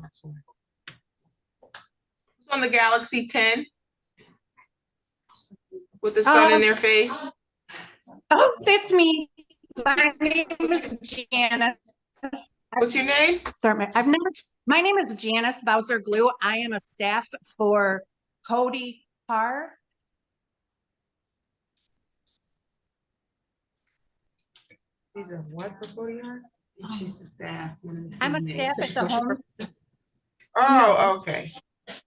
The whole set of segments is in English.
Who's on the Galaxy 10? With the sun in their face? Oh, that's me. My name is Janice. What's your name? My name is Janice Bowser Glue. I am a staff for Cody Carr. These are what for Cody Carr? She's the staff. I'm a staff at the home. Oh, okay.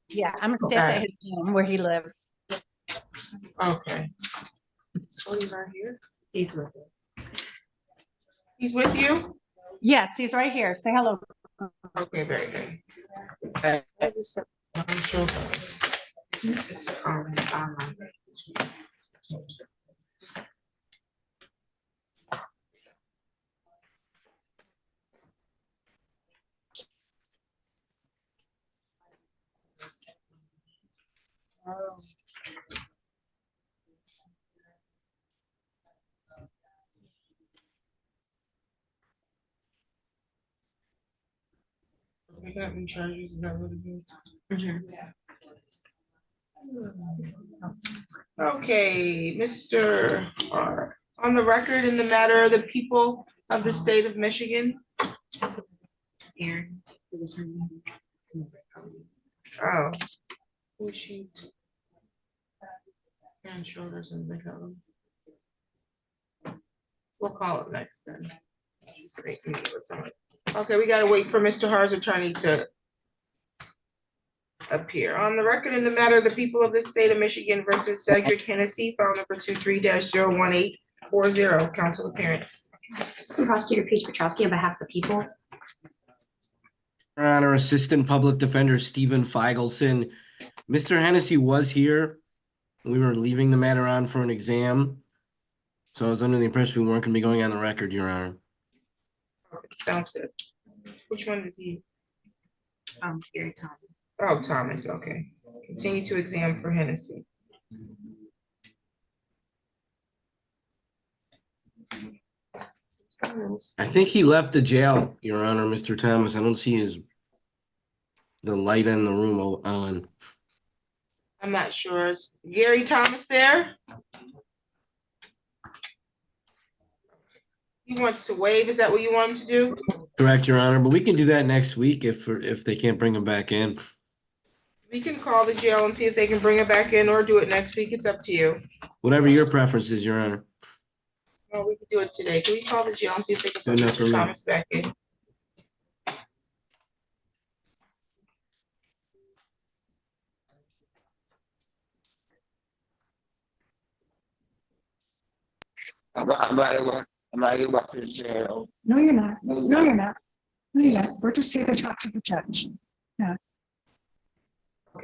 Yeah, I'm a staff at his home where he lives. Okay. Cody Carr here? He's with it. He's with you? Yes, he's right here. Say hello. Okay, very good. Show us. Charges, is that what it is? Okay, Mr. R. On the record in the matter of the people of the state of Michigan. Aaron. Oh. Who's she? And shoulders and big of them. We'll call it next then. Okay, we gotta wait for Mr. Har's attorney to appear. On the record in the matter of the people of the state of Michigan versus Cedric Hennessy, file number 23-01840, council appearance. Prosecutor Paige Petrowski on behalf of the people. Your Honor, Assistant Public Defender Stephen Feigelson. Mr. Hennessy was here. We were leaving the matter on for an exam. So I was under the impression we weren't going to be going on the record, Your Honor. Sounds good. Which one did you? Gary Thomas. Oh, Thomas, okay. Continue to exam for Hennessy. I think he left the jail, Your Honor, Mr. Thomas. I don't see the light in the room on. I'm not sure. Is Gary Thomas there? He wants to waive. Is that what you want him to do? Correct, Your Honor, but we can do that next week if they can't bring him back in. We can call the jail and see if they can bring it back in or do it next week. It's up to you. Whatever your preference is, Your Honor. Well, we can do it today. Can we call the jail and see if they can Good put enough for Mr. me. Thomas back in? I'm not about to jail. No, you're not. No, you're not. No, you're not. We're just here to talk to the judge. Okay,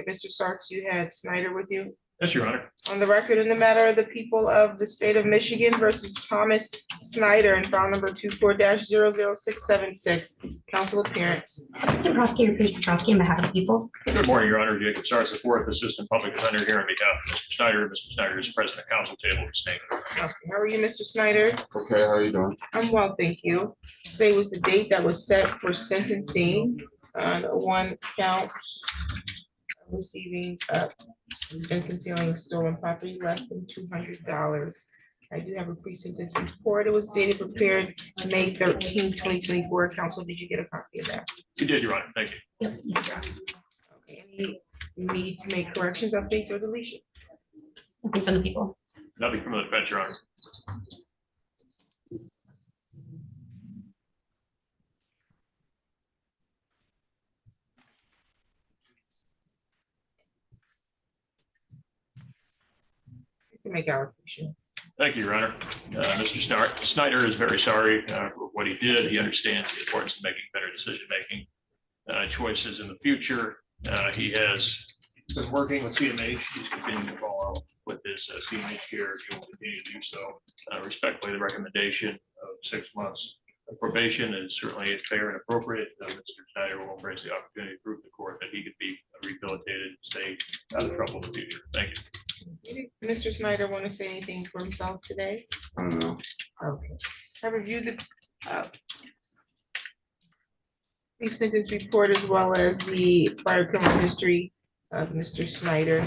Mr. Starks, you had Snyder with you? Yes, Your Honor. On the record in the matter of the people of the state of Michigan versus Thomas Snyder in file number 24-00676, council appearance. Assistant Prosecutor Paige Petrowski on behalf of the people. Good morning, Your Honor. Jacob Starks, the fourth Assistant Public Defender here on behalf of Mr. Snyder. Mr. Snyder is present at council table for staying. Okay, how are you, Mr. Snyder? Okay, how you doing? I'm well, thank you. Today was the date that was set for sentencing on one count of receiving and concealing stolen property less than $200. I do have a pre-sentence report. It was dated prepared May 13, 2024. Council, did you get a copy of that? You did, Your Honor. Thank you. Okay, any need to make corrections, updates, or deletions? Nothing from the people. Nothing from the defense, Your Honor. You can make allocation. Thank you, Your Honor. Mr. Snyder is very sorry for what he did. He understands the importance of making better decision-making choices in the future. He has been working with CMH. He's continuing to follow with his CMH care. He will continue to do so. Respectfully, the recommendation of 6 months of probation is certainly fair and appropriate. Mr. Snyder will embrace the opportunity to prove to the court that he could be rehabilitated and stay out of trouble in the future. Thank you. Mr. Snyder, want to say anything for himself today? No. Okay. I reviewed the pre-sentence report as well as the prior criminal history of Mr. Snyder.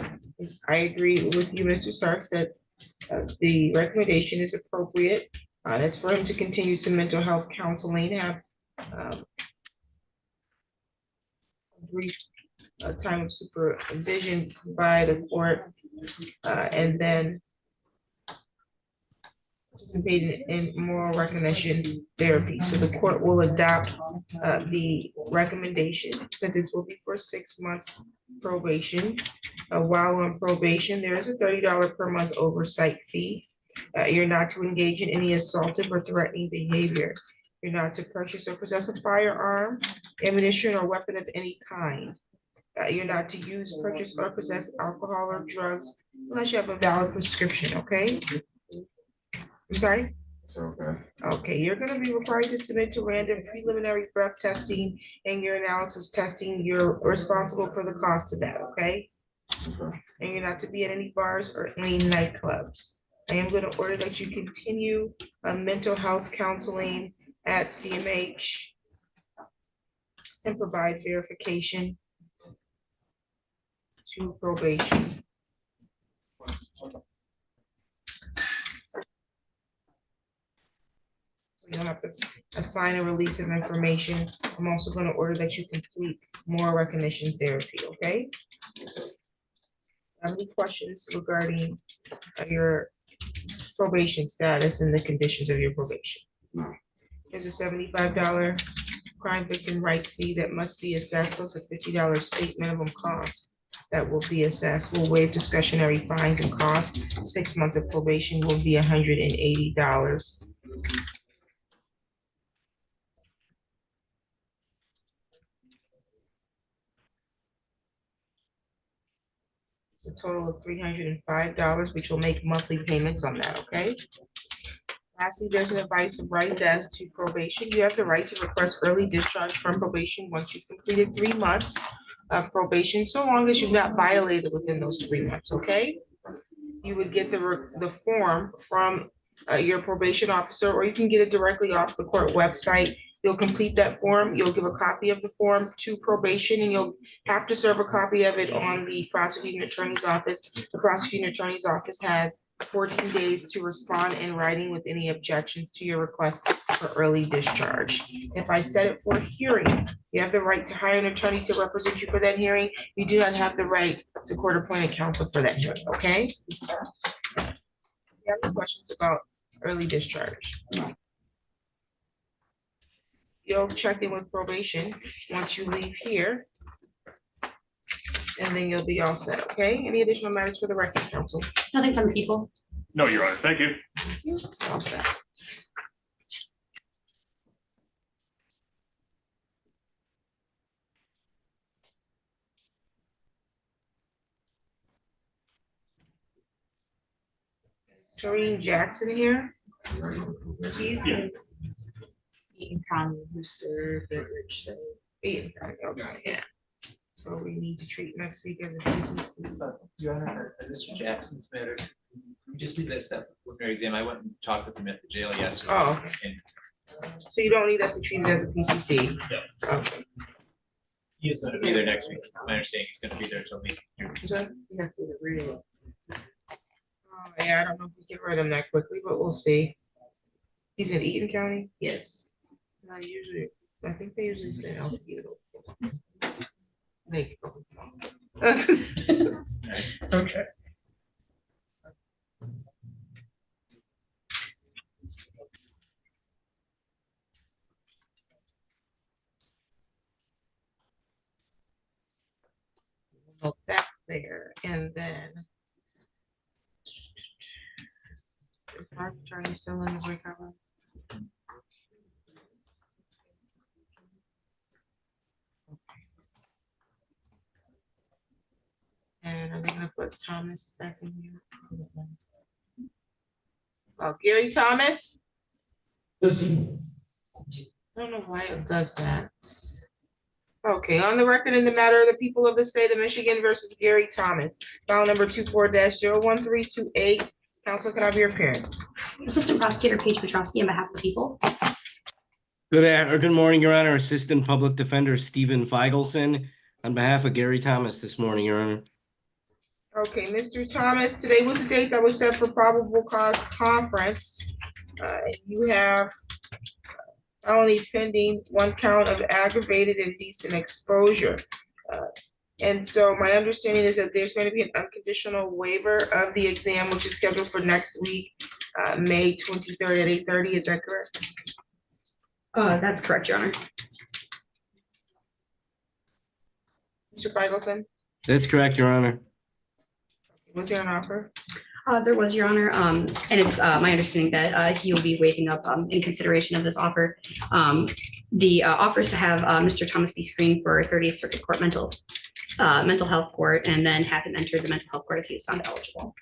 I agree with you, Mr. Sarks, that the recommendation is appropriate. That's for him to continue to mental health counseling, have a brief time of supervision by the court, and then participating in moral recognition therapy. So the court will adopt the recommendation. Sentence will be for 6 months probation. While on probation, there is a $30 per month oversight fee. You're not to engage in any assaultive or threatening behavior. You're not to purchase or possess a firearm, ammunition, or weapon of any kind. You're not to use, purchase, or possess alcohol or drugs unless you have a valid prescription, okay? I'm sorry? It's okay. Okay, you're gonna be required to submit to random preliminary breath testing and your analysis testing. You're responsible for the cost of that, okay? Okay. And you're not to be at any bars or any nightclubs. I am gonna order that you continue mental health counseling at CMH and provide verification to probation. You don't have to assign a release of information. I'm also going to order that you complete moral recognition therapy, okay? Have any questions regarding your probation status and the conditions of your probation? No. There's a $75 crime victim rights fee that must be assessed, plus a $50 state minimum cost that will be assessed. We'll waive discretionary fines and costs. 6 months of probation will be $180. A total of $305, which will make monthly payments on that, okay? Lastly, there's an advice of right as to probation. You have the right to request early discharge from probation once you've completed 3 months of probation, so long as you've not violated within those 3 months, okay? You would get the form from your probation officer, or you can get it directly off the court website. You'll complete that form, you'll give a copy of the form to probation, and you'll have to serve a copy of it on the prosecuting attorney's office. The prosecuting attorney's office has 14 days to respond in writing with any objections to your request for early discharge. If I set it for a hearing, you have the right to hire an attorney to represent you for that hearing. You do not have the right to court-appointed counsel for that hearing, okay? You have any questions about early discharge? You'll check in with probation once you leave here. And then you'll be all set, okay? Any additional matters for the record, counsel? Nothing from the people. No, Your Honor. Thank you. It's all set. Doreen Jackson here. He's Yeah. in Eaton County, Mr. Goodrich. So Ian, okay, yeah. So we need to treat next week as a PCC. Your Honor, Mr. Jackson's matter, we just need that step preliminary exam. I went and talked with him at the jail yesterday. Oh, okay. And So you don't need us to treat it as a PCC? No. Okay. he is going to be there next week. My understanding he's going to be there until at least June. Is that- you have to get rid of it. Oh, yeah, I don't know if we get rid of him that quickly, but we'll see. He's in Eaton County? Yes. I think they usually say Alpharetta. Maybe. Okay. Go back there and then. Is Mark Attorney still in the breakout room? And are they gonna put Thomas back in here? Oh, Gary Thomas? I don't know why it does that. Okay, on the record in the matter of the people of the state of Michigan versus Gary Thomas, file number 24-01328. Counsel, can I have your appearance? Assistant Prosecutor Paige Petrosky on behalf of the people. Good morning, Your Honor. Assistant Public Defender Stephen Feigelson on behalf of Gary Thomas this morning, Your Honor. Okay, Mr. Thomas, today was the date that was set for probable cause conference. You have felony pending, 1 count of aggravated indecent exposure. And so my understanding is that there's going to be an unconditional waiver of the exam, which is scheduled for next week, May 23rd at 8:30. Is that correct? That's correct, Your Honor. Mr. Feigelson, That's correct, Your Honor. was there an offer? There was, Your Honor, and it's my understanding that he will be waiving up in consideration of this offer. The offer is to have Mr. Thomas be screened for 30th Circuit Court mental health court, and then have him enter the mental health court if he is found eligible.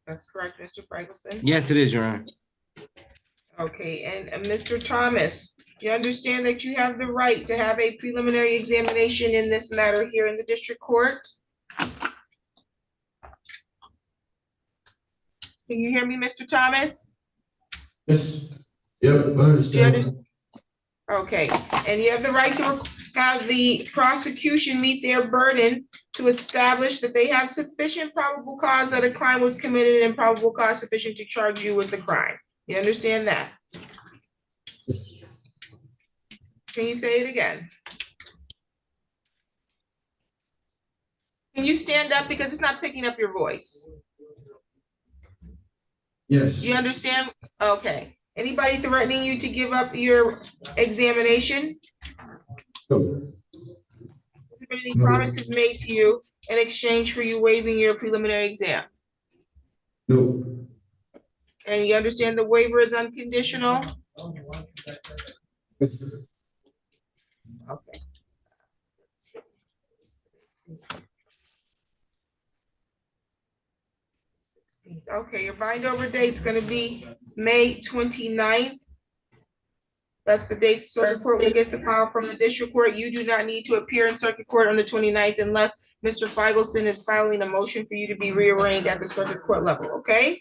That's correct, Mr. Feigelson? Yes, it is, Your Honor. Okay, and Mr. Thomas, you understand that you have the right to have a preliminary examination in this matter here in the district court? Can you hear me, Mr. Thomas? Yes. Yep, I Do you understand. under- Okay, and you have the right to have the prosecution meet their burden to establish that they have sufficient probable cause that a crime was committed and probable cause sufficient to charge you with the crime. You understand that? Can you say it again? Can you stand up because it's not picking up your voice? Yes. Do you understand? Okay. Anybody threatening you to give up your examination? No. Has there been any promises made to you in exchange for you waiving your preliminary exam? No. And you understand the waiver is unconditional? Yes. Okay. Okay, your bind over date's gonna be May 29th. That's the date the circuit court will get the file from the district court. You do not need to appear in circuit court on the 29th unless Mr. Feigelson is filing a motion for you to be rearranged at the circuit court level, okay?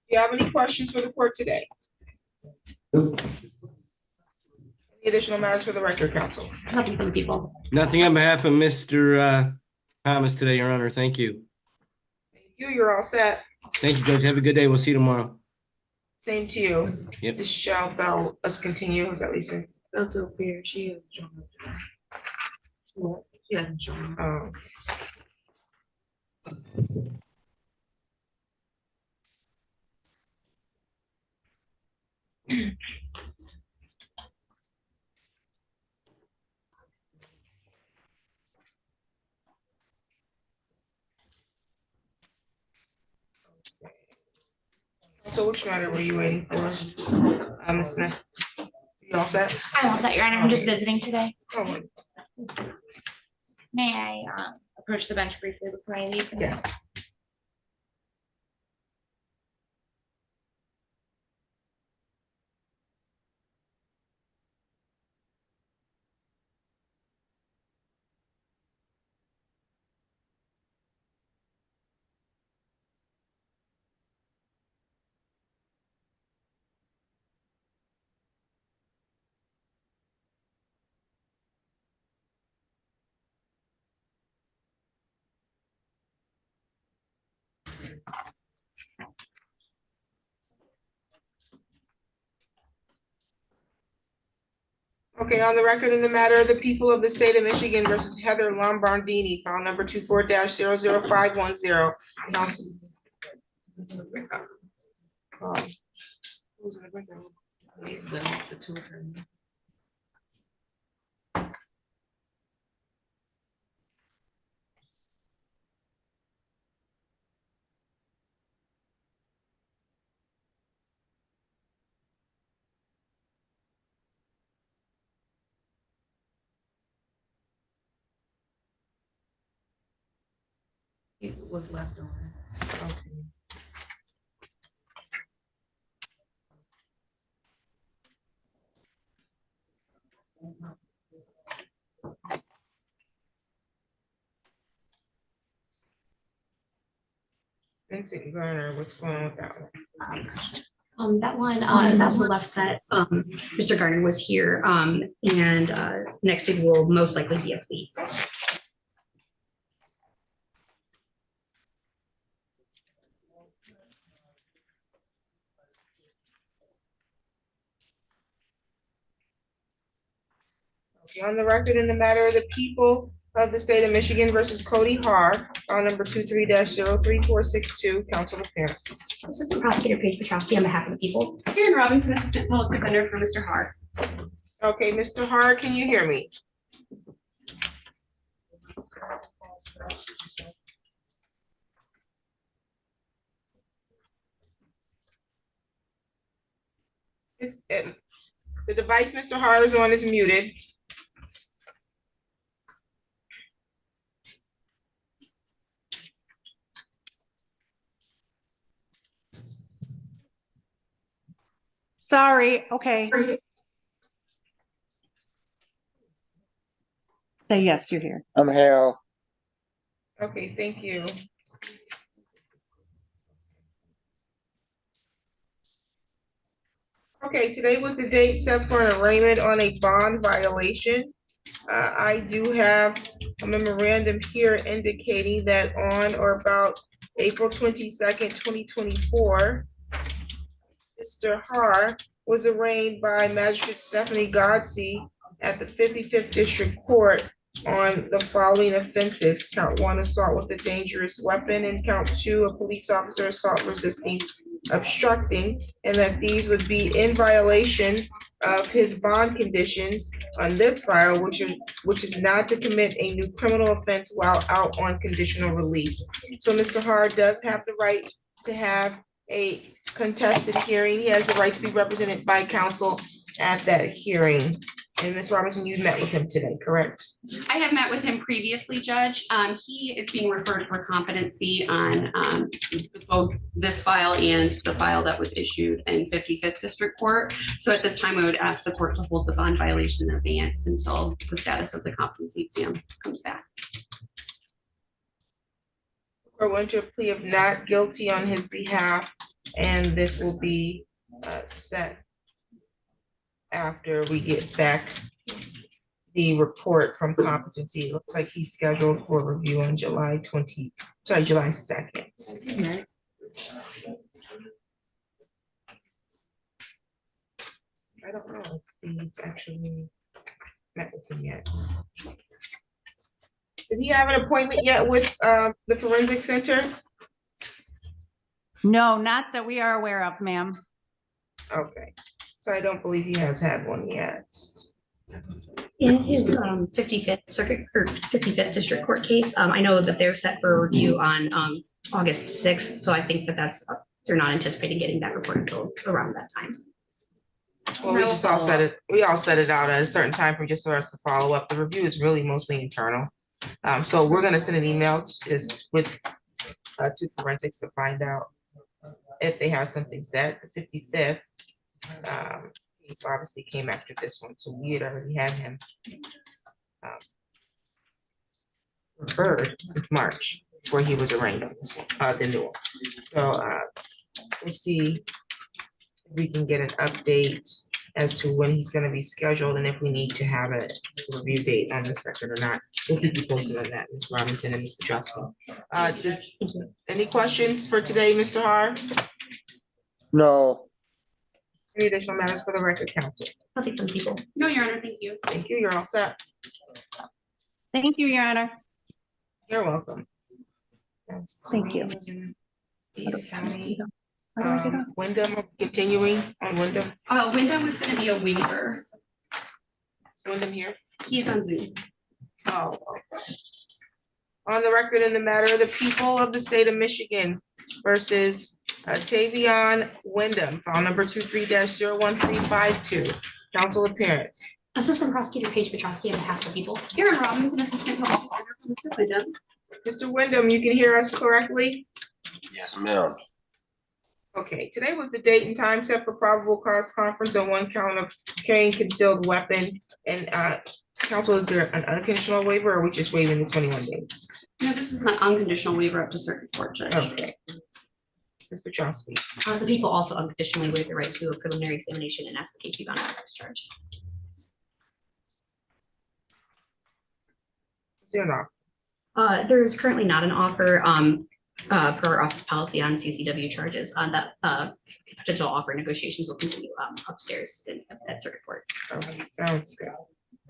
Do you have any questions for the court today? Nope. Any additional matters for the record, counsel? Nothing from the people. Nothing on behalf of Mr. Thomas today, Your Honor. Thank you. Thank you, you're all set. Thank you, Judge. Have a good day. We'll see you tomorrow. Same to you. Yep. This shall bell us continue, is that Lisa? That's up here, she is. She hasn't shown. Oh. So which matter were you waiting for? Ms. Smith? You all set? I'm all set, Your Honor. I'm just visiting today. Oh, May I approach the bench briefly before I leave? yes. Okay, on the record in the matter of the people of the state of Michigan versus Heather Lombardini, file number 24-00510. Who's in the window? The two of them. It was left on. Okay. Vincent Garner, what's going on with that one? That one is also left set. Mr. Gardner was here, and next week will most likely be a plea. Okay, on the record in the matter of the people of the state of Michigan versus Cody Har, on number 23-03462, counsel appearance. Assistant Prosecutor Paige Petrowski on behalf of the people. Karen Robinson, Assistant Public Defender for Mr. Hart. Okay, Mr. Har, can you hear me? The device Mr. Har is on is muted. Sorry, okay. Say yes, you're here. I'm Hal. Okay, thank you. Okay, today was the date set for an arraignment on a bond violation. I do have a memorandum here indicating that on or about April 22nd, 2024, Mr. Har was arraigned by Magistrate Stephanie Godsey at the 55th District Court on the following offenses: count 1, assault with a dangerous weapon, and count 2, a police officer assault resisting obstructing, and that these would be in violation of his bond conditions on this file, which is not to commit a new criminal offense while out on conditional release. So Mr. Har does have the right to have a contested hearing. He has the right to be represented by counsel at that hearing. And Ms. Robinson, you met with him today, correct? I have met with him previously, Judge. He is being referred for competency on both this file and the file that was issued in 55th District Court. So at this time, I would ask the court to hold the bond violation in advance until the status of the competency exam comes back. Or went to a plea of not guilty on his behalf, and this will be set after we get back the report from competency. It looks like he's scheduled for review on July 2nd. I don't know if he's actually met with him yet. Did he have an appointment yet with the Forensic Center? No, not that we are aware of, ma'am. Okay, so I don't believe he has had one yet. In his 55th Circuit or 55th District Court case, I know that they're set for review on August 6th. So I think that they're not anticipating getting that report until around that time. Well, we just all set it, set it out at a certain time for just for us to follow up. The review is really mostly internal. So we're gonna send an email to forensics to find out if they have something set. The 55th case obviously came after this one, so we had already had him referred since March before he was arraigned on this one, the new one. So we'll see if we can get an update as to when he's gonna be scheduled and if we need to have a review date on the second or not. We'll keep you posted on that, Ms. Robinson and Ms. Petrowski. Any questions for today, Mr. Har? No. Any additional matters for the record, counsel? Nothing from people. No, Your Honor, thank you. Thank you, you're all set. Thank you, Your Honor. You're welcome. Thank you. Wyndham, continuing on Wyndham. Wyndham was gonna be a waiver. Is Wyndham here? He's on Zoom. Oh, okay. On the record in the matter of the people of the state of Michigan versus Tavion Wyndham, file number 23-01352, counsel appearance. Assistant Prosecutor Paige Petrowski on behalf of the people. Karen Robinson, Assistant Public Defender for Mr. Wyndham. Mr. Wyndham, you can hear us correctly? Yes, ma'am. Okay, today was the date and time set for probable cause conference on one count of carrying concealed weapon. And counsel, is there an unconditional waiver or are we just waiving the 21 days? No, this is an unconditional waiver up to circuit court, Judge. Okay. Mr. Chomsky. The people also additionally waive the right to a preliminary examination and ask the case be bound by this charge. Is there not? There is currently not an offer, per our office policy on CCW charges, that potential offer negotiations will continue upstairs at circuit court. Okay, sounds good.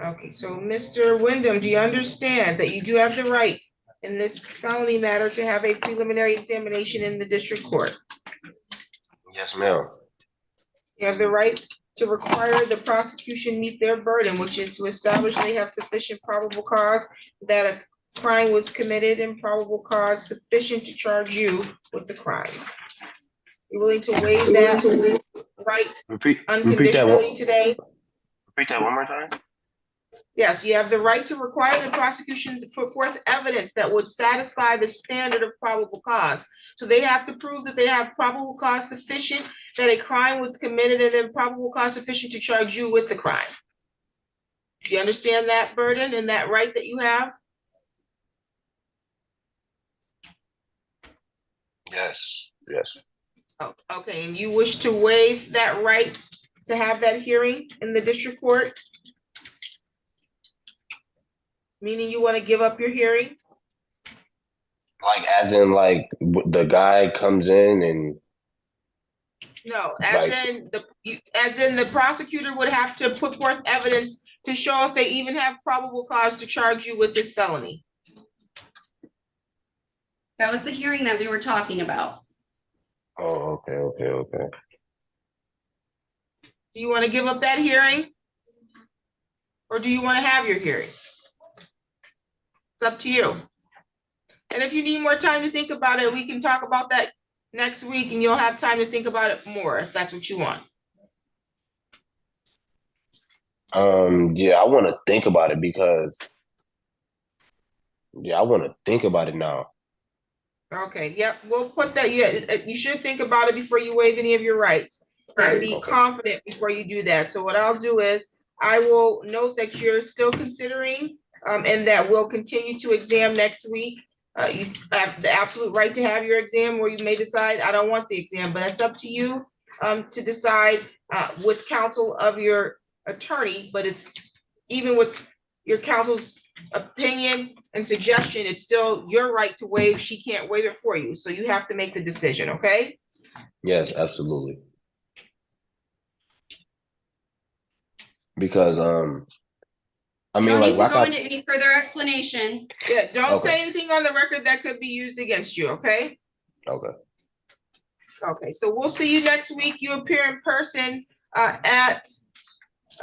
Okay, so Mr. Wyndham, do you understand that you do have the right in this felony matter to have a preliminary examination in the district court? Yes, ma'am. You have the right to require the prosecution meet their burden, which is to establish they have sufficient probable cause that a crime was committed and probable cause sufficient to charge you with the crime. You're willing to waive that right Repeat that unconditionally one. today? Repeat that one more time. Yes, you have the right to require the prosecution to put forth evidence that would satisfy the standard of probable cause. So they have to prove that they have probable cause sufficient that a crime was committed and then probable cause sufficient to charge you with the crime. Do you understand that burden and that right that you have? Yes, yes. Oh, okay, and you wish to waive that right to have that hearing in the district court? Meaning you want to give up your hearing? Like, as in, like, the guy comes in and No, Like- as in the prosecutor would have to put forth evidence to show if they even have probable cause to charge you with this felony. That was the hearing that we were talking about. oh, okay. Do you want to give up that hearing? Or do you want to have your hearing? It's up to you. And if you need more time to think about it, we can talk about that next week and you'll have time to think about it more if that's what you want. Yeah, I want to think about it because I want to think about it now. Okay, yep, we'll put that, you should think about it before you waive any of your rights. And be confident before you do that. So what I'll do is, I will note that you're still considering, and that we'll continue to exam next week. You have the absolute right to have your exam, or you may decide, I don't want the exam, but it's up to you to decide with counsel of your attorney, but it's even with your counsel's opinion and suggestion, it's still your right to waive. She can't waive it for you. So you have to make the decision, okay? Yes, absolutely. Because I mean, No like, need to why go can't- into any further explanation. Yeah, don't say Okay. anything on the record that could be used against you, okay? Okay. Okay, so we'll see you next week. You appear in person at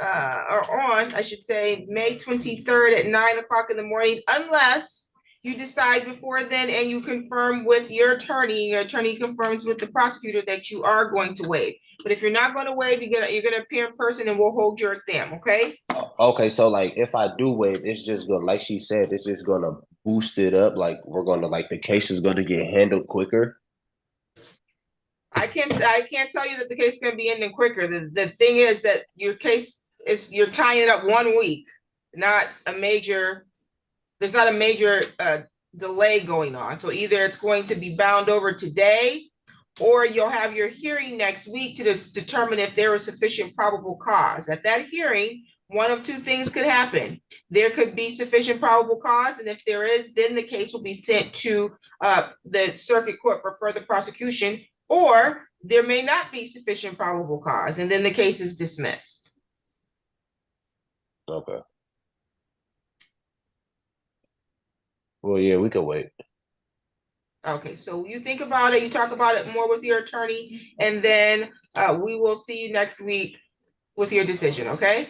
or on, I should say, May 23rd at 9 o'clock in the morning, unless you decide before then and you confirm with your attorney confirms with the prosecutor that you are going to waive. But if you're not going to waive, you're gonna appear in person and we'll hold your exam, okay? Okay, so like, if I do waive, it's just gonna, like she said, it's just gonna boost it up. Like, we're gonna, like, the case is gonna get handled quicker. I can't tell you that the case is gonna be ending quicker. The thing is that your case is, you're tying it up 1 week, not a major, there's not a major delay going on. So either it's going to be bound over today, or you'll have your hearing next week to determine if there is sufficient probable cause. At that hearing, one of two things could happen. There could be sufficient probable cause, and if there is, then the case will be sent to the circuit court for further prosecution, or there may not be sufficient probable cause, and then the case is dismissed. Okay. Well, yeah, we could wait. Okay, so you think about it, you talk about it more with your attorney, and then we will see you next week with your decision, okay?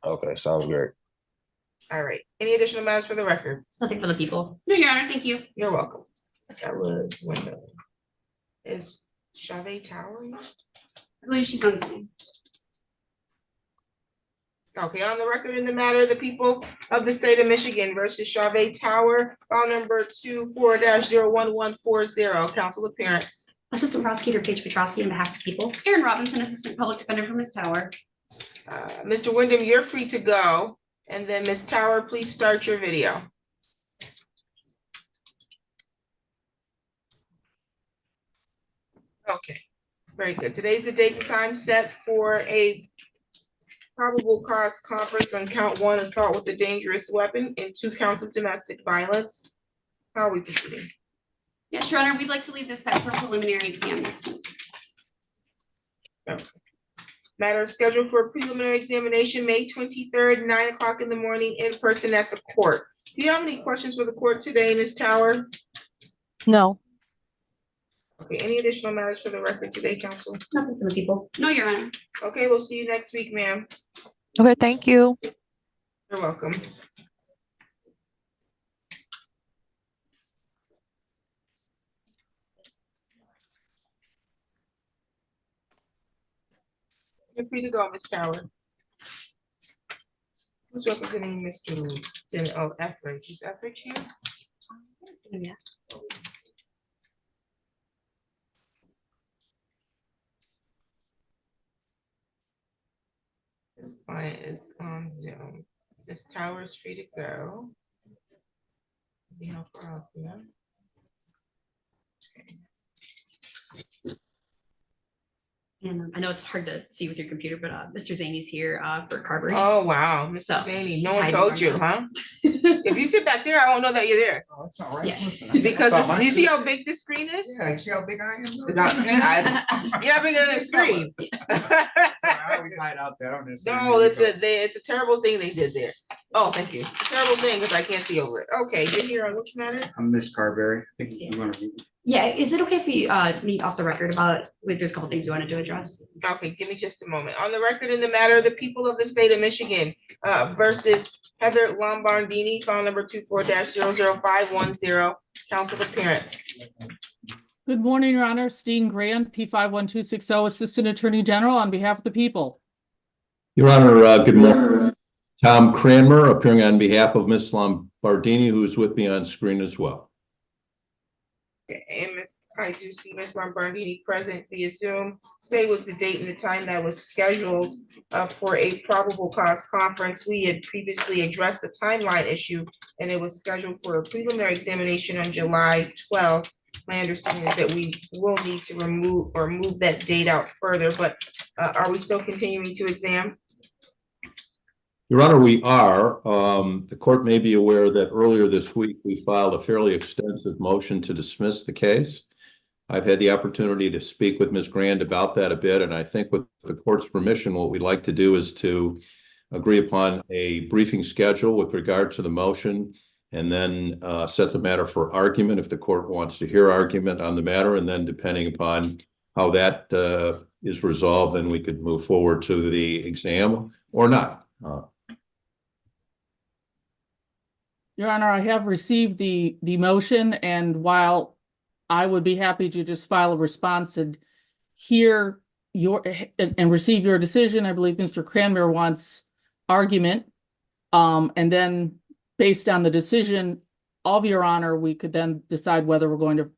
Okay, sounds great. All right, any additional matters for the record? Nothing for the people. No, Your Honor, thank you. You're welcome. That was window. Is Chavez Tower? I believe she's on Zoom. Okay, on the record in the matter, the people of the state of Michigan versus Chavez Tower, file number 24-01140, council appearance. Assistant Prosecutor Paige Petrosky on behalf of the people. Aaron Robinson, Assistant Public Defender from Ms. Tower. Mr. Wyndham, you're free to go. And then Ms. Tower, please start your video. Very good. Today's the date and time set for a probable cause conference on count 1, assault with a dangerous weapon, and 2 counts of domestic violence. How are we proceeding? Yes, Your Honor, we'd like to leave this set for preliminary exam next week. Matter scheduled for a preliminary examination, May 23rd, 9 o'clock in the morning, in person at the court. Do you have any questions for the court today, Ms. Tower? No. Okay, any additional matters for the record today, counsel? Nothing for the people. No, Your Honor. Okay, we'll see you next week, ma'am. Okay, thank you. You're welcome. You're free to go, Ms. Tower. Who's representing Mr. Etheridge? Is Etheridge here? Yeah. This client is on Zoom. Ms. Tower is free to go. Let me help her out here. Okay. And I know it's hard to see with your computer, but Mr. Zaney's here for Carberry. Oh, wow, Mr. So, Zaney, no one hiding told right you, now. huh? If you sit back there, I won't know that you're there. Oh, it's all right. Yeah. Listen, Because I thought my you see screen- how big this screen is? Yeah, you see how big I am? You're not bigger than the screen. I always hide out there on this. No, it's a terrible thing they did there. Oh, thank you. Terrible thing because I can't see over it. Okay, you're here on which matter? I'm Miss Carberry. I think you want to. Yeah, is it okay if we meet off the record about, like, there's a couple things we wanted to address? Okay, give me just a moment. On the record in the matter of the people of the state of Michigan versus Heather Lombardini, file number 24-00510, counsel appearance. Good morning, Your Honor. Steen Grand, P51260, Assistant Attorney General on behalf of the people. Your Honor, good morning. Tom Cranmer, appearing on behalf of Ms. Lombardini, who is with me on screen as well. And I do see Ms. Lombardini present via Zoom. Today was the date and the time that was scheduled for a probable cause conference. We had previously addressed the timeline issue, and it was scheduled for a preliminary examination on July 12th. My understanding is that we will need to remove or move that date out further, but are we still continuing to exam? Your Honor, we are. The court may be aware that earlier this week, we filed a fairly extensive motion to dismiss the case. I've had the opportunity to speak with Ms. Grand about that a bit, and I think with the court's permission, what we'd like to do is to agree upon a briefing schedule with regard to the motion, and then set the matter for argument if the court wants to hear argument on the matter, and then depending upon how that is resolved, then we could move forward to the exam or not. Your Honor, I have received the motion, and while I would be happy to just file a response and hear your and receive your decision, I believe Mr. Cranmer wants argument. And then based on the decision of Your Honor, we could then decide whether we're going to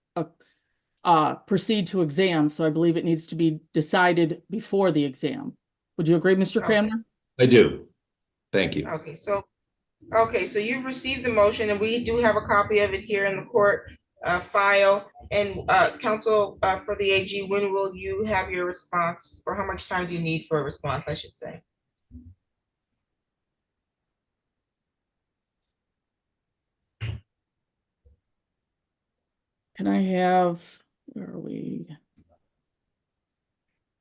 proceed to exam. So I believe it needs to be decided before the exam. Would you agree, Mr. Cranmer? I do. Thank you. Okay, so you've received the motion, and we do have a copy of it here in the court file. And counsel for the AG, when will you have your response, or how much time do you need for a response, I should say? Can I have, where are we?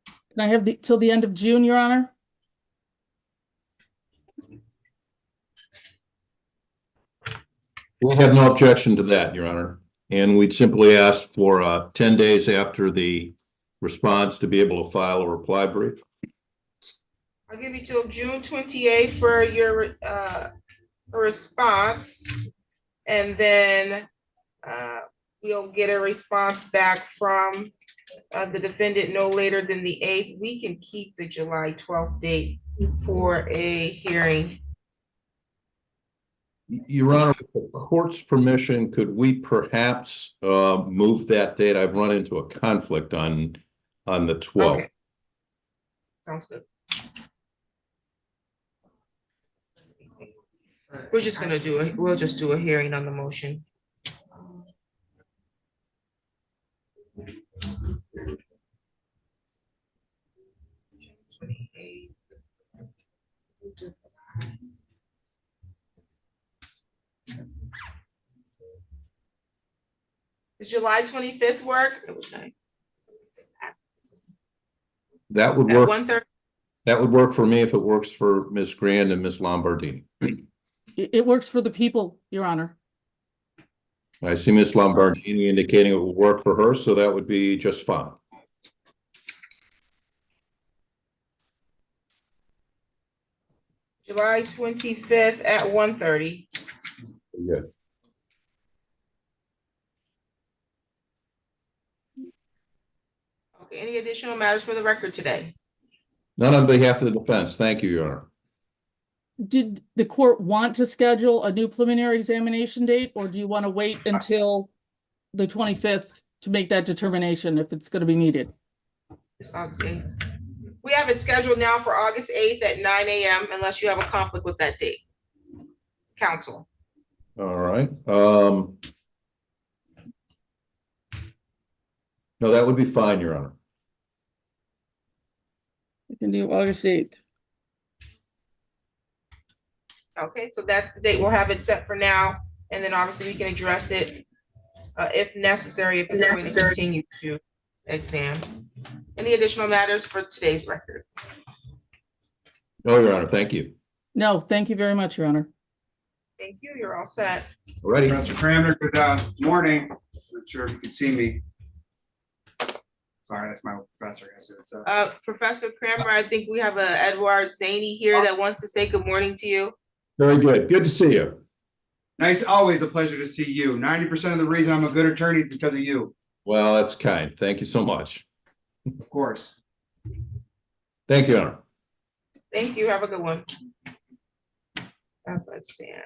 Can I have till the end of June, Your Honor? We have no objection to that, Your Honor. And we'd simply ask for 10 days after the response to be able to file a reply brief. I'll give you till June 28th for your response, and then we'll get a response back from the defendant no later than the 8th. We can keep the July 12th date for a hearing. Your Honor, with the court's permission, could we perhaps move that date? I've run into a conflict on the 12th. Okay. Sounds good. We're just gonna we'll just do a hearing on the motion. Does July 25th work? That would At work. 1:30? That would work for me if it works for Ms. Grand and Ms. Lombardini. It works for the people, Your Honor. I see Ms. Lombardini indicating it will work for her, so that would be just fine. July 25th at 1:30. Good. Okay, any additional matters for the record today? None on behalf of the defense. Thank you, Your Honor. Did the court want to schedule a new preliminary examination date, or do you want to wait until the 25th to make that determination if it's going to be needed? It's August 8th. We have it scheduled now for August 8th at 9 a.m. unless you have a conflict with that date. Council. All right. No, that would be fine, Your Honor. We can do August 8th. Okay, so that's the date. We'll have it set for now, and then obviously we can address it if necessary, if it's going to continue to exam. Any additional matters for today's record? No, Your Honor. Thank you. No, thank you very much, Your Honor. Thank you. You're all set. All righty. Professor Cramner, good morning. Not sure if you can see me. Sorry, that's my professor. I said, so. Professor Kramer, I think we have a Edward Zaney here that wants to say good morning to you. Very good. Good to see you. Nice, always a pleasure to see you. 90% of the reason I'm a good attorney is because of you. Well, that's kind. Thank you so much. Of course. Thank you, Your Honor. Thank you. Have a good one. Let's stand.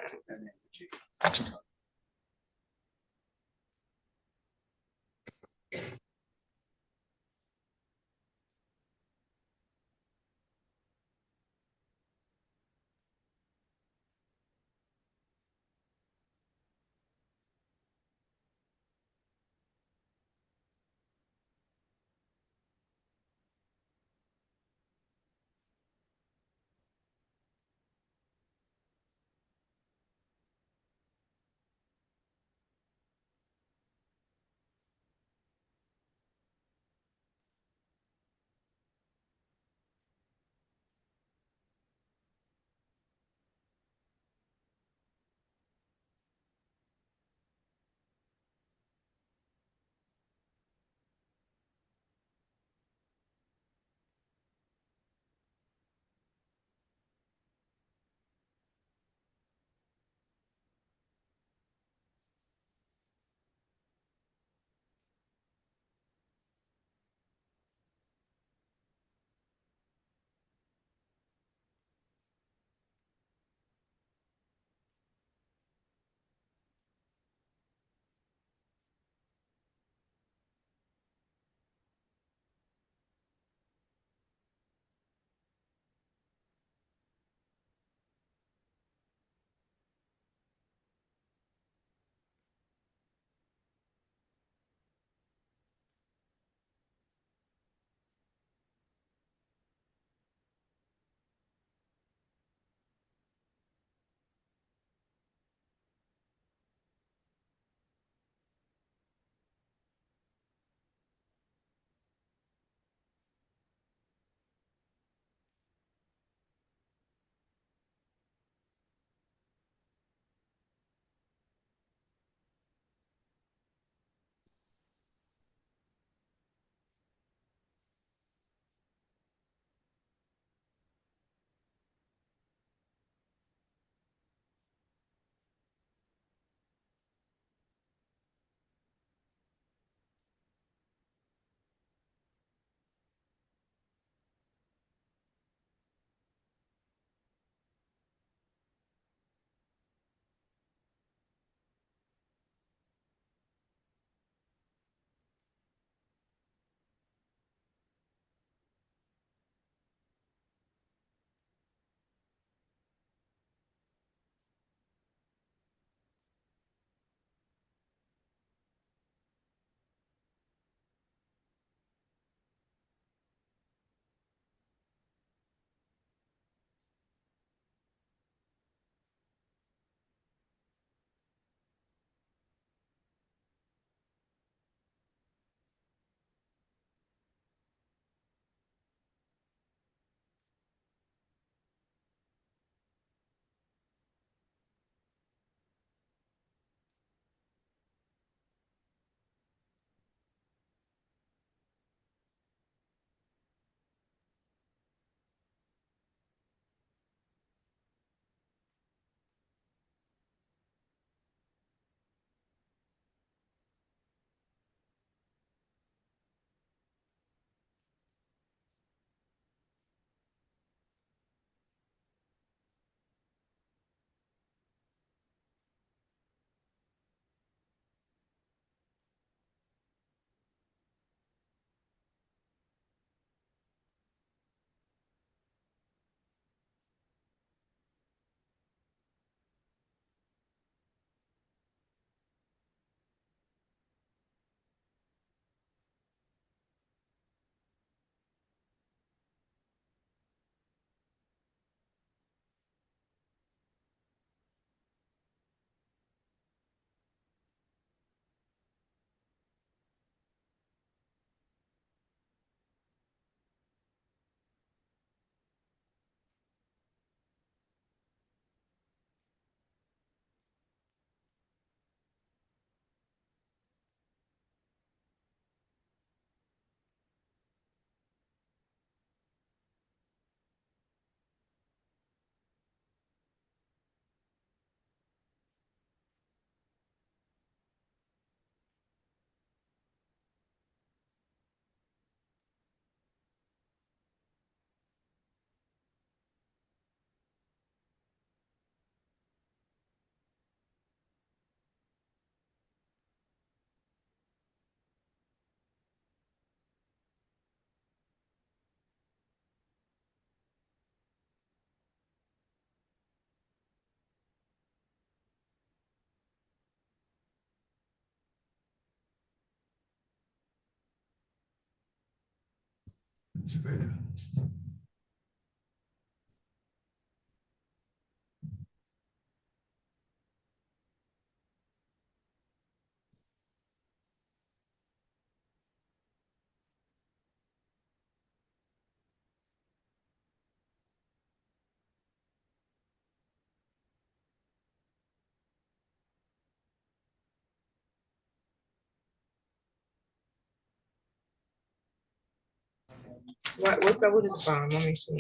What's up with his bond? Let me see.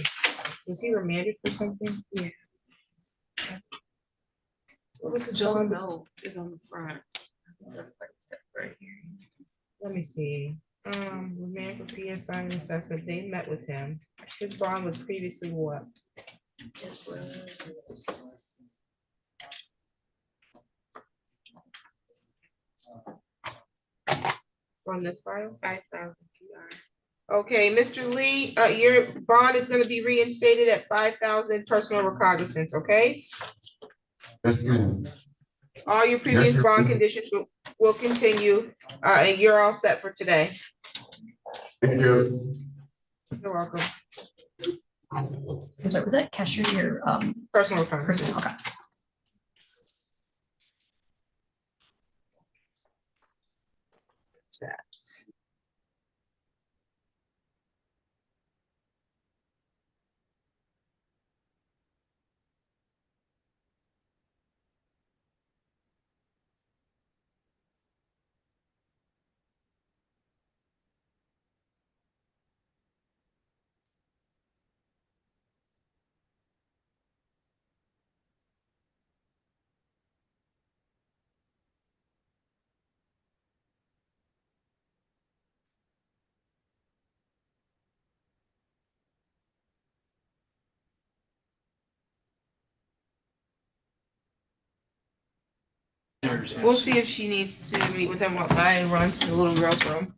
Was he remanded for something? Yeah. What was his Joe's bond? note is on the front. Right here. Let me see. Remand for PSI and assessment. They met with him. His bond was previously what? It was- From this file? 5,000 PR. Okay, Mr. Lee, your bond is gonna be reinstated at 5,000 personal recognizance, okay? Yes, ma'am. All your previous sir. bond conditions will continue, and you're all set for today. Thank you. You're welcome. Was that cashier or Personal recognizance. personal? Okay. That's- We'll see if she needs to meet with him while I run to the little girl's room.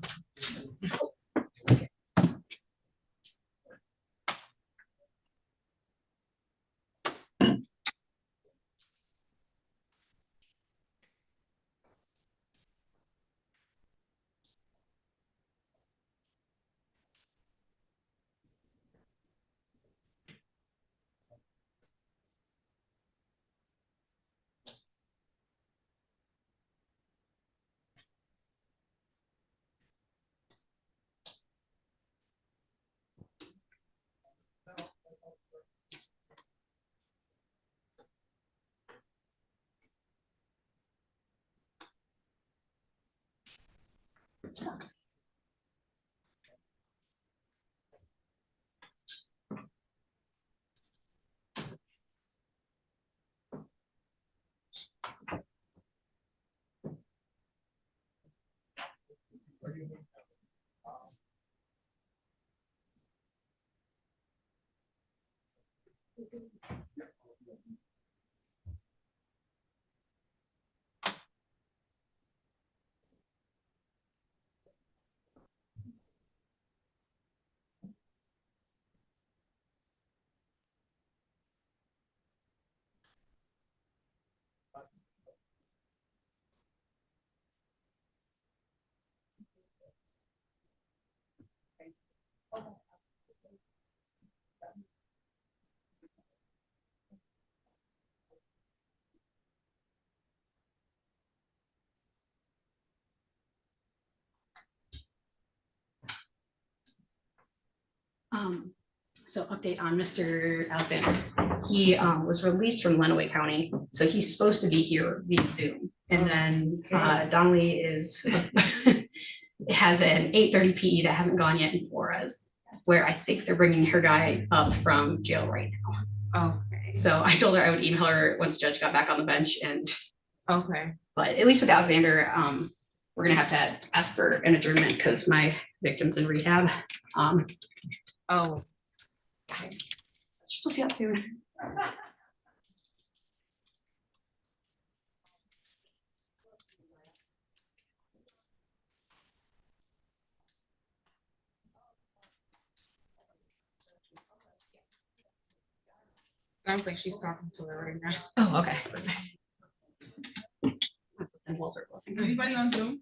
So update on Mr. Alexander. He was released from Lenawee County, so he's supposed to be here via Zoom. And then Donnelly is has an 8:30 PE that hasn't gone yet in Flores, where I think they're bringing her guy up from jail right now. Okay. So I told her I would email her once Judge got back on the bench, and Okay. but at least with Alexander, we're gonna have to ask for an adjournment because my victim's in rehab. Oh. She'll be out soon. Sounds like she's talking to her right now. Oh, okay. And walls are closing. Anybody on Zoom?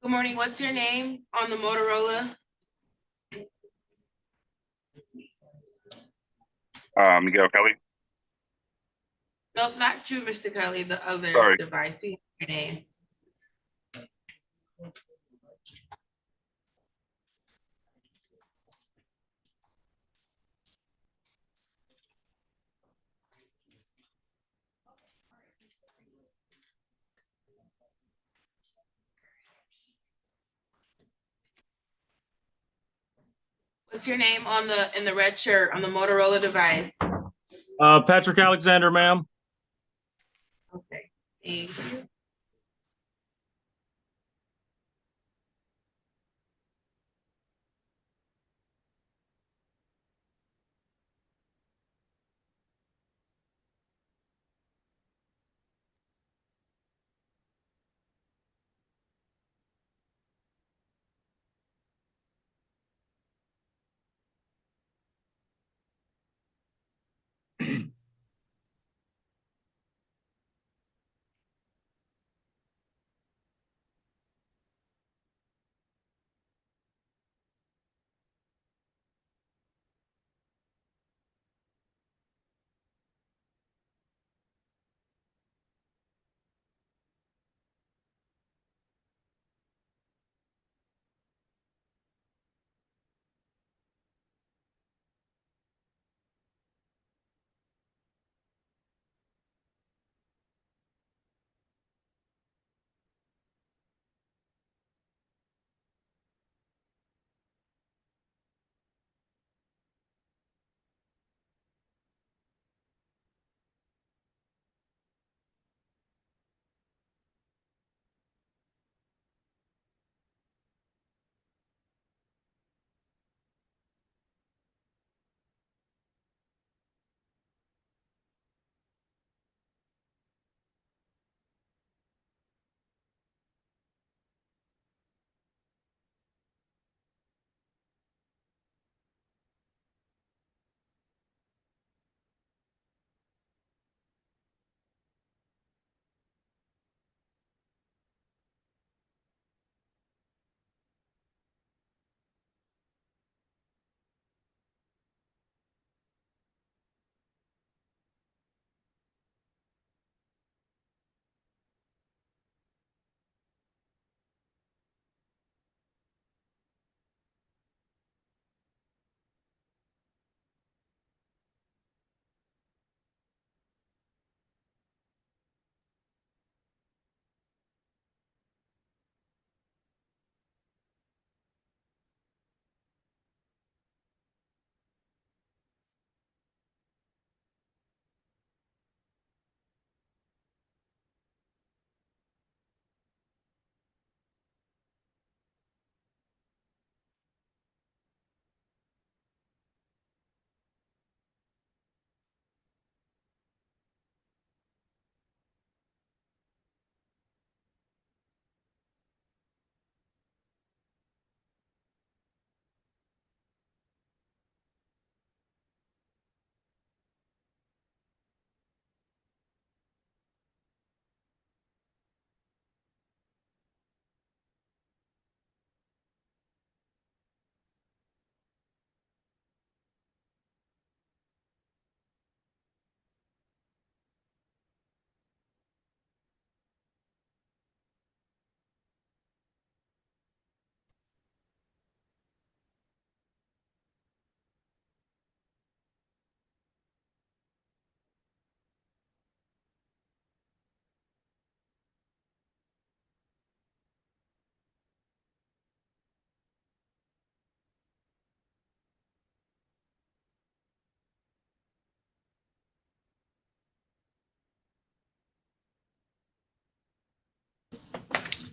Good morning. What's your name on the Motorola? Miguel Kelly. Nope, not you, Mr. Kelly, the other Sorry. device. We have your name. What's your name on in the red shirt on the Motorola device? Patrick Alexander, ma'am. Okay, thank you.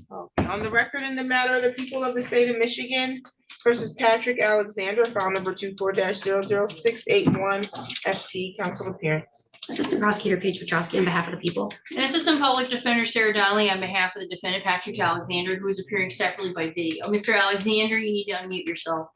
Okay, on the record in the matter of the people of the state of Michigan versus Patrick Alexander, file number 24-00681 FT, council appearance. Assistant Prosecutor Paige Wachowski on behalf of the people. And Assistant Public Defender Sarah Donnelly on behalf of the defendant Patrick Alexander, who is appearing separately by video. Mr. Alexander, you need to unmute yourself.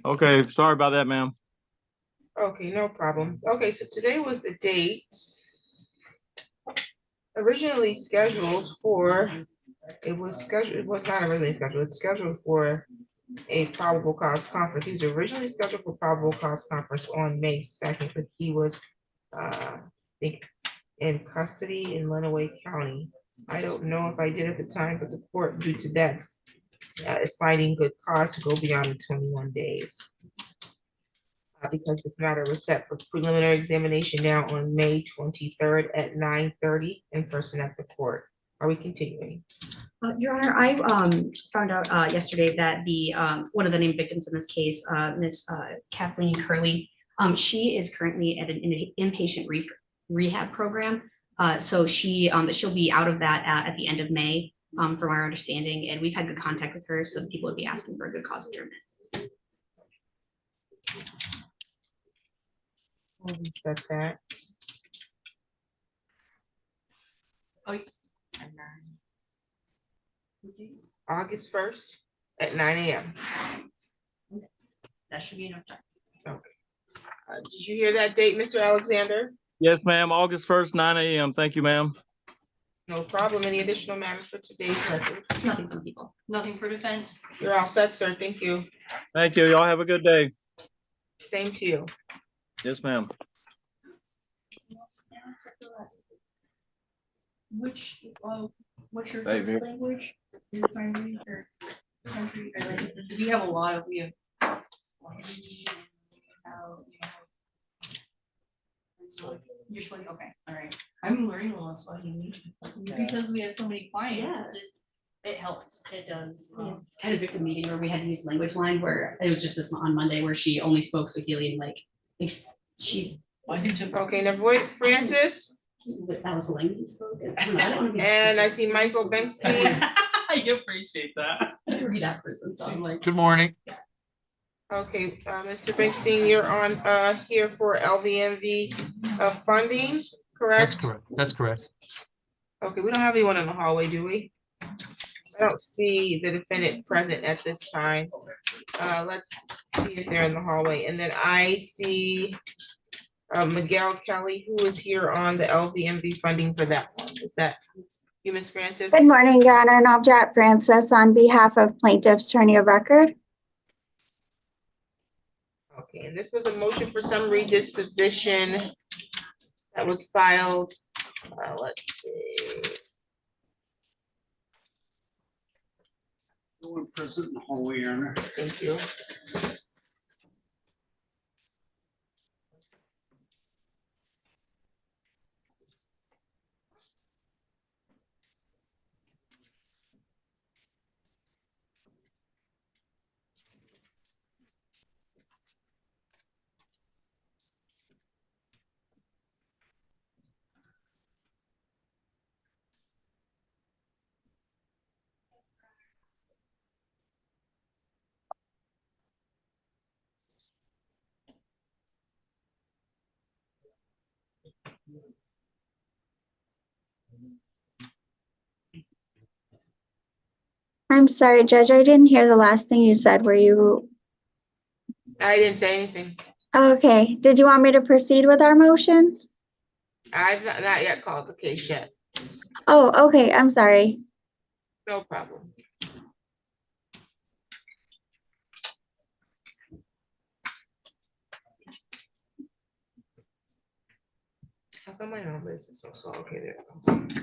Okay, sorry about that, ma'am. Okay, no problem. Okay, so today was the date originally scheduled for, it was not originally scheduled, it's scheduled for a probable cause conference. He was originally scheduled for probable cause conference on May 2nd, but he was, I think, in custody in Lenawee County. I don't know if I did at the time, but the court, due to that, is finding good cause to go beyond the 21 days. Because this matter was set for preliminary examination now on May 23rd at 9:30 in person at the court. Are we continuing? Your Honor, I found out yesterday that the one of the named victims in this case, Miss Kathleen Curley, she is currently at an inpatient rehab program. So she'll be out of that at the end of May, from our understanding, and we've had good contact with her, so people would be asking for a good cause adjournment. We set that. August 1st at 9 a.m. That should be enough time. Okay. Did you hear that date, Mr. Alexander? Yes, ma'am. August 1st, 9 a.m. Thank you, ma'am. No problem. Any additional matters for today's record? Nothing for people. Nothing for defense. You're all set, sir. Thank you. Thank you. Y'all have a good day. Same to you. Yes, ma'am. What's your Hey, first language? Your primary or country? Or like, we have a lot of, You're Swahili, okay, all right. I'm learning a lot of Swahili because we have so many clients. Yeah. It helps. It does. I had a victim meeting where we had to use language line where it was just this on Monday where she only spoke Swahili and like she. Okay, now wait, Francis. That was the language you spoke. And I see Michael Bengstein. I appreciate that. Be that person, so I'm like. Good morning. Okay, Mr. Bengstein, you're on here for LVMV funding, correct? That's correct. That's correct. Okay, we don't have anyone in the hallway, do we? I don't see the defendant present at this time. Let's see if they're in the hallway. And then I see Miguel Kelly, who is here on the LVMV funding for that one. Is that you, Ms. Francis? Good morning, Your Honor. Navjot Francis on behalf of Plaintiff's Attorney of Record. Okay, and this was a motion for summary disposition that was filed. Let's see. No one present in the hallway, Your Honor. Thank you. I'm sorry, Judge, I didn't hear the last thing you said. Were you? I didn't say anything. Okay, did you want me to proceed with our motion? I've not yet called the case yet. Oh, okay, I'm sorry. No problem. How come my number is so slow? Okay, there it goes.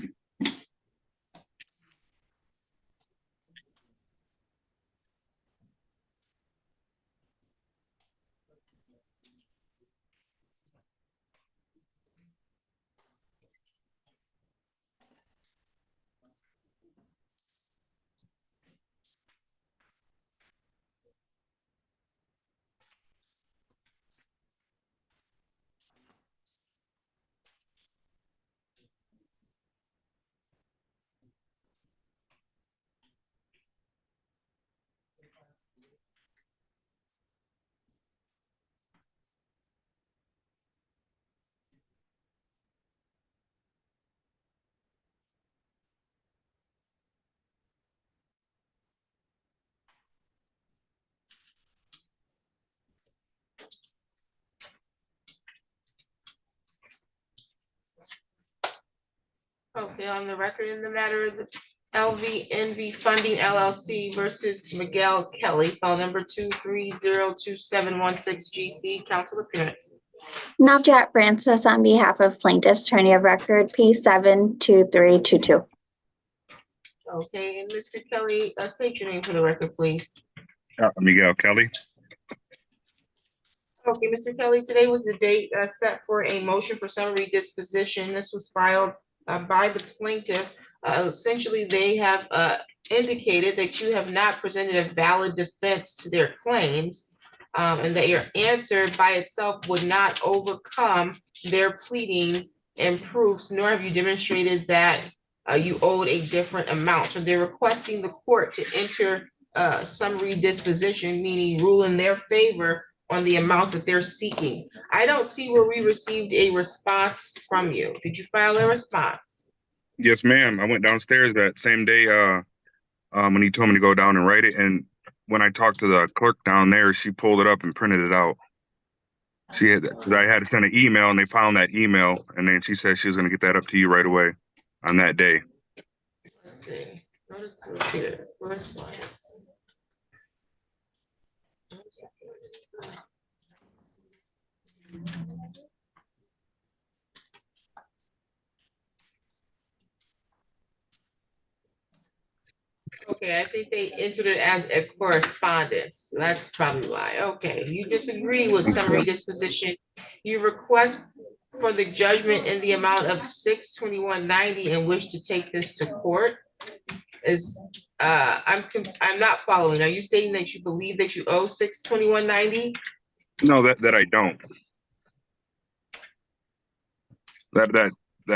Okay, on the record in the matter of the LVNV Funding LLC versus Miguel Kelly, file number 2302716 GC, council appearance. Navjot Francis on behalf of plaintiff's attorney of record, P72322. Okay, and Mr. Kelly, state your name for the record, please. Miguel Kelly. Okay, Mr. Kelly, today was the date set for a motion for summary disposition. This was filed by the plaintiff. Essentially, they have indicated that you have not presented a valid defense to their claims, and that your answer by itself would not overcome their pleadings and proofs, nor have you demonstrated that you owed a different amount. So they're requesting the court to enter summary disposition, meaning rule in their favor on the amount that they're seeking. I don't see where we received a response from you. Did you file a response? Yes, ma'am. I went downstairs that same day when he told me to go down and write it. And when I talked to the clerk down there, she pulled it up and printed it out. I had to send an email and they found that email. And then she said she was going to get that up to you right away on that day. Let's see. Notice here, correspondence. Okay, I think they entered it as a correspondence. That's probably why. Okay, you disagree with summary disposition. You request for the judgment in the amount of $621.90 and wish to take this to court. I'm not following. Are you stating that you believe that you owe $621.90? No, that I don't. That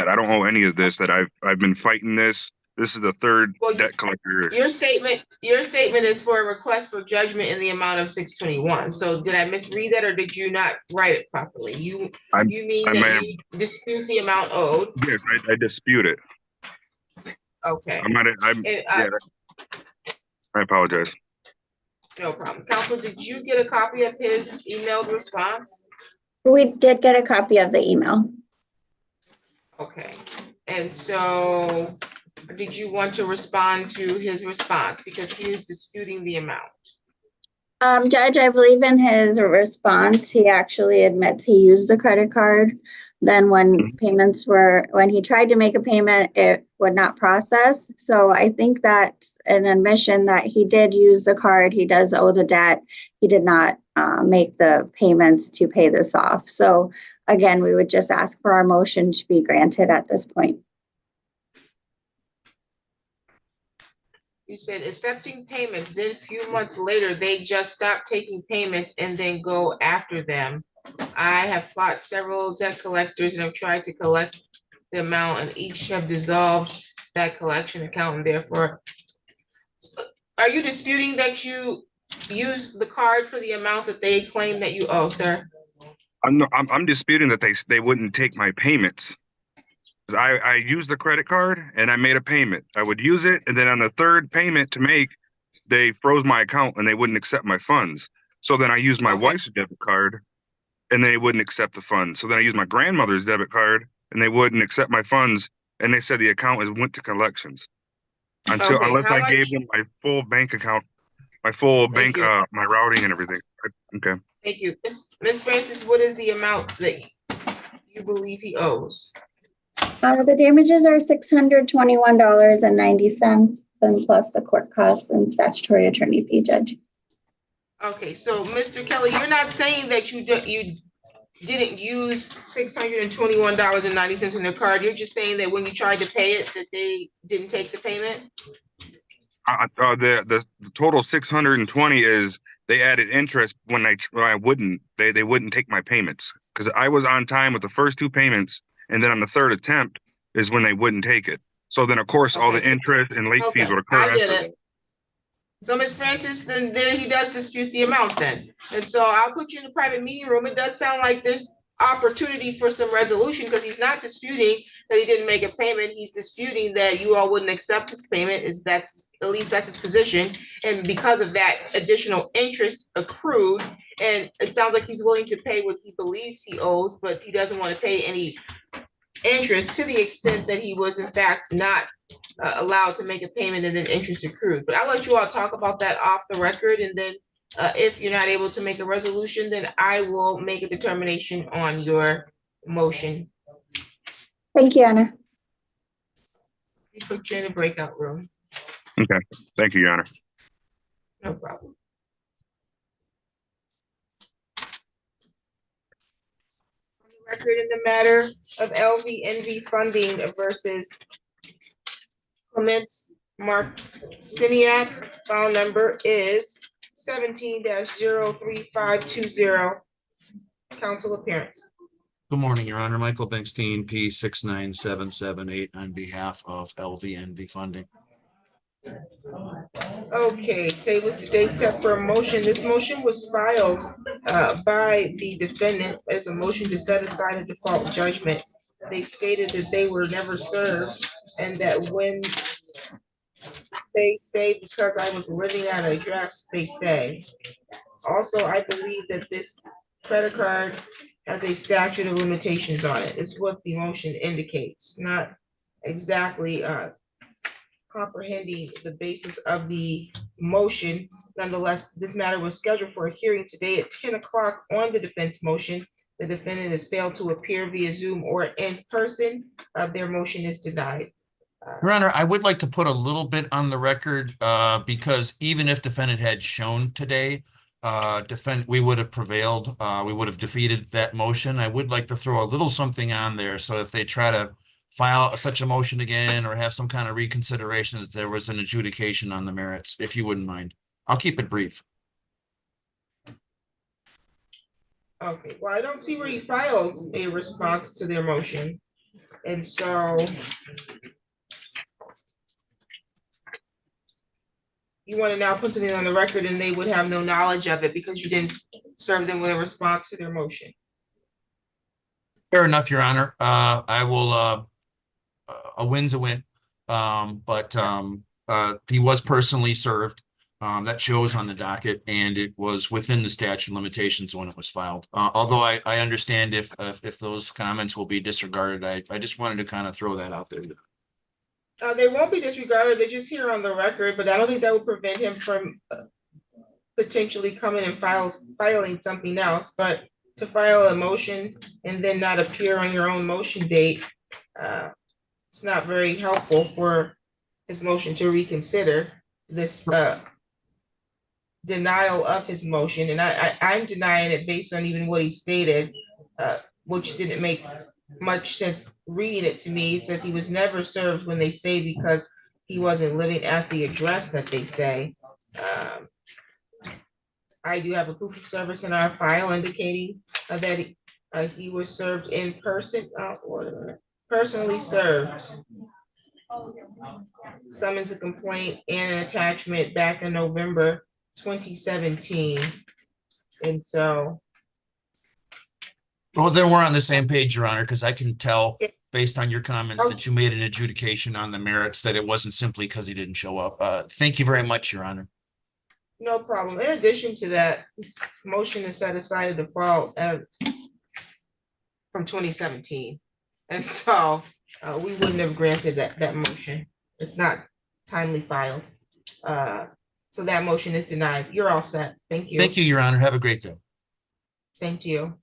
I don't owe any of this. That I've been fighting this. This is the third debt collector. Your statement is for a request for judgment in the amount of $621. So did I misread that or did you not write it properly? You mean that you dispute the amount owed? Yes, I dispute it. Okay. I apologize. No problem. Counsel, did you get a copy of his emailed response? We did get a copy of the email. Okay. And so did you want to respond to his response because he is disputing the amount? Judge, I believe in his response, he actually admits he used the credit card. Then when he tried to make a payment, it would not process. So I think that's an admission that he did use the card. He does owe the debt. He did not make the payments to pay this off. So again, we would just ask for our motion to be granted at this point. You said accepting payments, then a few months later, they just stop taking payments and then go after them. I have fought several debt collectors and have tried to collect the amount and each have dissolved that collection account and therefore. Are you disputing that you used the card for the amount that they claim that you owe, sir? I'm disputing that they wouldn't take my payments. I used the credit card and I made a payment. I would use it, and then on the third payment to make, they froze my account and they wouldn't accept my funds. So then I used my wife's debit card and they wouldn't accept the funds. So then I used my grandmother's debit card and they wouldn't accept my funds. And they said the account went to collections unless I gave them my full bank account, my full bank, my routing and everything. Okay. Thank you. Ms. Francis, what is the amount that you believe he owes? The damages are $621.90, and plus the court costs and statutory attorney fee, Judge. Okay, so Mr. Kelly, you're not saying that you didn't use $621.90 on their card. You're just saying that when you tried to pay it, that they didn't take the payment? The total 620 is they added interest when I wouldn't. They wouldn't take my payments because I was on time with the first two payments. And then on the third attempt is when they wouldn't take it. So then, of course, all the interest and late fees would occur. I get it. So Ms. Francis, then there he does dispute the amount then. And so I'll put you in the private meeting room. It does sound like there's opportunity for some resolution because he's not disputing that he didn't make a payment. He's disputing that you all wouldn't accept his payment. At least that's his position. And because of that, additional interest accrued. And it sounds like he's willing to pay what he believes he owes, but he doesn't want to pay any interest to the extent that he was in fact not allowed to make a payment and then interest accrued. But I'll let you all talk about that off the record, and then if you're not able to make a resolution, then I will make a determination on your motion. Thank you, Your Honor. We put you in a breakout room. Okay, thank you, Your Honor. No problem. On the record in the matter of LVNV funding versus Clement Marciniak, file number is 17-03520. Council appearance. Good morning, Your Honor. Michael Bengstein, P 69778 on behalf of LVNV funding. Okay, today was the date set for a motion. This motion was filed by the defendant as a motion to set aside a default judgment. They stated that they were never served and that when they say because I was living at an address, they say. Also, I believe that this credit card has a statute of limitations on it, is what the motion indicates, not exactly comprehending the basis of the motion. Nonetheless, this matter was scheduled for a hearing today at 10 o'clock on the defense motion. The defendant has failed to appear via Zoom or in person. Their motion is denied. Your Honor, I would like to put a little bit on the record because even if defendant had shown today, we would have prevailed. We would have defeated that motion. I would like to throw a little something on there. So if they try to file such a motion again or have some kind of reconsideration, that there was an adjudication on the merits, if you wouldn't mind. I'll keep it brief. Okay, well, I don't see where you filed a response to their motion. And so you want to now put something on the record and they would have no knowledge of it because you didn't serve them with a response to their motion. Fair enough, Your Honor. I will, a win's a win. But he was personally served. That shows on the docket, and it was within the statute of limitations when it was filed. Although I understand if those comments will be disregarded, I just wanted to kind of throw that out there. They won't be disregarded. They're just here on the record, but I don't think that would prevent him from potentially coming and filing something else. But to file a motion and then not appear on your own motion date, it's not very helpful for his motion to reconsider this denial of his motion. And I'm denying it based on even what he stated, which didn't make much sense reading it to me. It says he was never served when they say because he wasn't living at the address that they say. I do have a proof of service in our file indicating that he was served in person, personally served. Summons a complaint and an attachment back in November 2017. And so. Well, then we're on the same page, Your Honor, because I can tell based on your comments that you made an adjudication on the merits, that it wasn't simply because he didn't show up. Thank you very much, Your Honor. No problem. In addition to that, this motion is set aside a default from 2017. And so we wouldn't have granted that motion. It's not timely filed. So that motion is denied. You're all set. Thank you. Thank you, Your Honor. Have a great day. Thank you.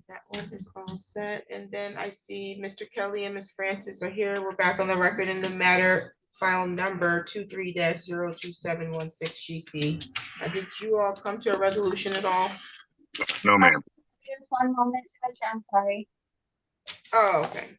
That one is all set. And then I see Mr. Kelly and Ms. Francis are here. We're back on the record in the matter file number 23-02716 GC. Did you all come to a resolution at all? No, ma'am. Just one moment, Judge, I'm sorry. Oh, okay.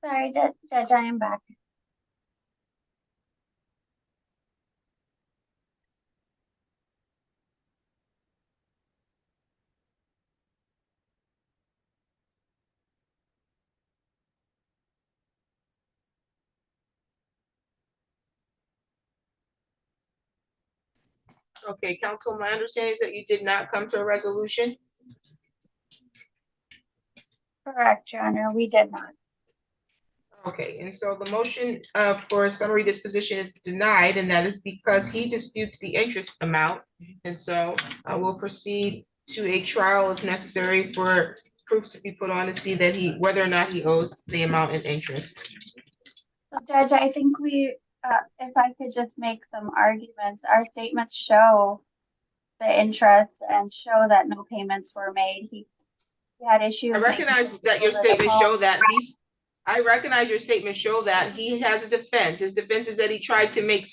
Sorry, Judge, I am back. Okay, counsel, my understanding is that you did not come to a resolution. Correct, Your Honor, we did not. Okay, and so the motion for a summary disposition is denied, and that is because he disputes the interest amount. And so I will proceed to a trial if necessary for proofs to be put on to see that whether or not he owes the amount in interest. So Judge, I think if I could just make some arguments, our statements show the interest and show that no payments were made. He had issues. I recognize that your statements show that I recognize your statements show that he has a defense. His defense is that he tried to make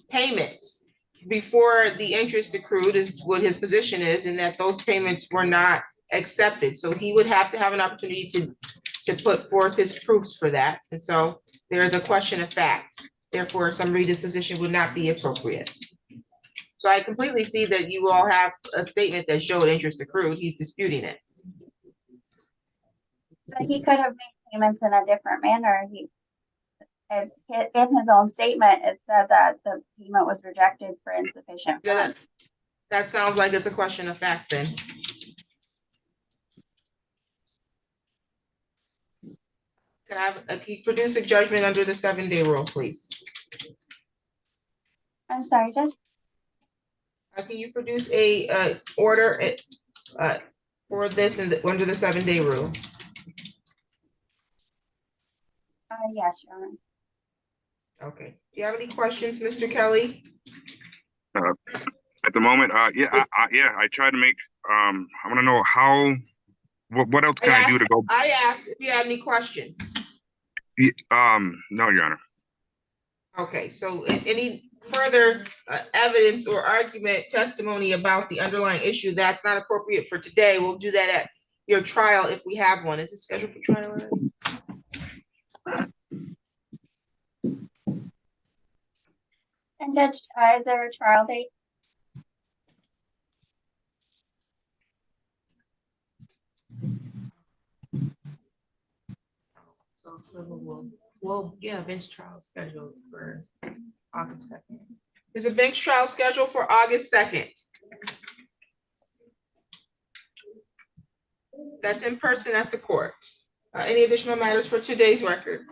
payments before the interest accrued is what his position is, and that those payments were not accepted. So he would have to have an opportunity to put forth his proofs for that. And so there is a question of fact. Therefore, summary disposition would not be appropriate. So I completely see that you all have a statement that showed interest accrued. He's disputing it. But he could have made payments in a different manner. In his own statement, it said that the payment was rejected for insufficient funds. That sounds like it's a question of fact then. Can you produce a judgment under the 7-day rule, please? I'm sorry, Judge? Can you produce a order for this under the 7-day rule? Yes, Your Honor. Okay. Do you have any questions, Mr. Kelly? At the moment, yeah, I tried to make, I want to know what else can I do to go? I asked if you had any questions. No, Your Honor. Okay, so any further evidence or argument, testimony about the underlying issue that's not appropriate for today, we'll do that at your trial if we have one. Is it scheduled for trial already? And Judge, is there a trial date? So we'll get a bench trial scheduled for August 2nd. There's a bench trial scheduled for August 2nd. That's in person at the court. Any additional matters for today's record?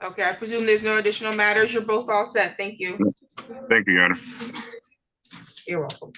Okay, I presume there's no additional matters. You're both all set. Thank you. Thank you, Your Honor. You're welcome.